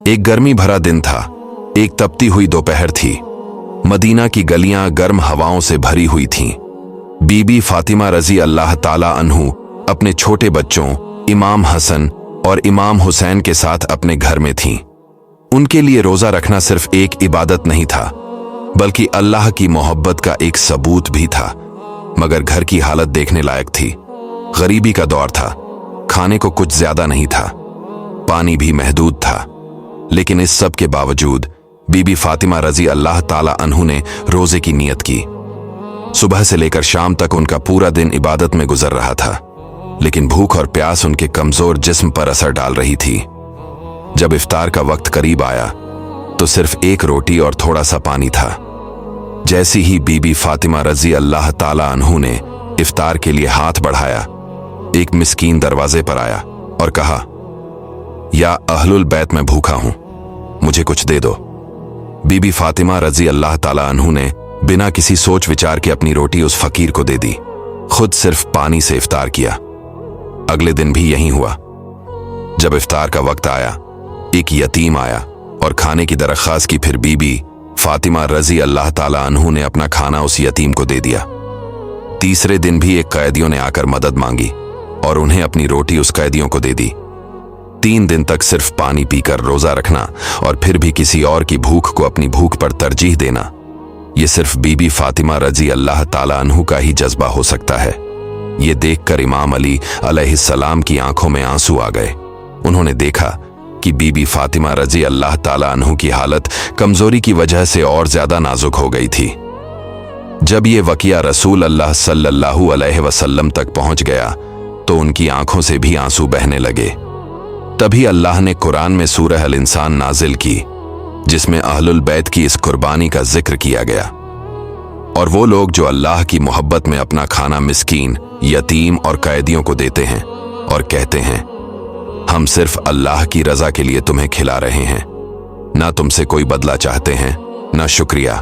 एक गर्मी भरा दिन था। एक तपती हुई दोपहर थी। मदीना की गलियां गर्म हवाओं से भरी हुई थीं। बीबी फातिमा रजी अल्लाह ताला अन्हु अपने छोटे बच्चों इमाम हसन और इमाम हुसैन के साथ अपने घर में थीं। उनके लिए रोजा रखना सिर्फ एक इबादत नहीं था, बल्कि अल्लाह की मोहब्बत का एक सबूत भी था। मगर घर की हालत देखने लायक थी। गरीबी का दौर था, खाने को कुछ ज्यादा नहीं था, पानी भी महदूद था। लेकिन इस सब के बावजूद बीबी फातिमा रजी अल्लाह ताला अन्हु ने रोजे की नियत की। सुबह से लेकर शाम तक उनका पूरा दिन इबादत में गुजर रहा था, लेकिन भूख और प्यास उनके कमजोर जिस्म पर असर डाल रही थी। जब इफ्तार का वक्त करीब आया तो सिर्फ एक रोटी और थोड़ा सा पानी था। जैसी ही बीबी फातिमा रजी अल्लाह ताला अन्हु ने इफ्तार के लिए हाथ बढ़ाया, एक मिस्कीन दरवाजे पर आया और कहा, या अहलुल बैत, मैं भूखा हूं, मुझे कुछ दे दो। बीबी फातिमा रजी अल्लाह ताला अन्हु ने बिना किसी सोच विचार के अपनी रोटी उस फकीर को दे दी। खुद सिर्फ पानी से इफ्तार किया। अगले दिन भी यही हुआ। जब इफ्तार का वक्त आया, एक यतीम आया और खाने की दरख्वास्त की। फिर बीबी फातिमा रजी अल्लाह ताला अन्हु ने अपना खाना उस यतीम को दे दिया। तीसरे दिन भी एक कैदियों ने आकर मदद मांगी और उन्हें अपनी रोटी उस कैदियों को दे दी। 3 दिन तक सिर्फ पानी पीकर रोजा रखना और फिर भी किसी और की भूख को अपनी भूख पर तरजीह देना, यह सिर्फ बीबी फातिमा रजी अल्लाह ताला अन्हु का ही जज्बा हो सकता है। ये देखकर इमाम अली अलैहिस्सलाम की आंखों में आंसू आ गए। उन्होंने देखा कि बीबी फातिमा रजी अल्लाह ताला अन्हु की हालत कमजोरी की वजह से और ज्यादा नाजुक हो गई थी। जब ये वकिया रसूल अल्लाह सल्लल्लाहु अलैहि वसल्लम तक पहुंच गया तो उनकी आंखों से भी आंसू बहने लगे। तभी अल्लाह ने कुरान में सूरह अल इंसान नाजिल की, जिसमें अहलुल बैत की इस कुर्बानी का जिक्र किया गया। और वो लोग जो अल्लाह की मोहब्बत में अपना खाना मिस्कीन, यतीम और कैदियों को देते हैं और कहते हैं, हम सिर्फ अल्लाह की रजा के लिए तुम्हें खिला रहे हैं, ना तुमसे कोई बदला चाहते हैं, ना शुक्रिया।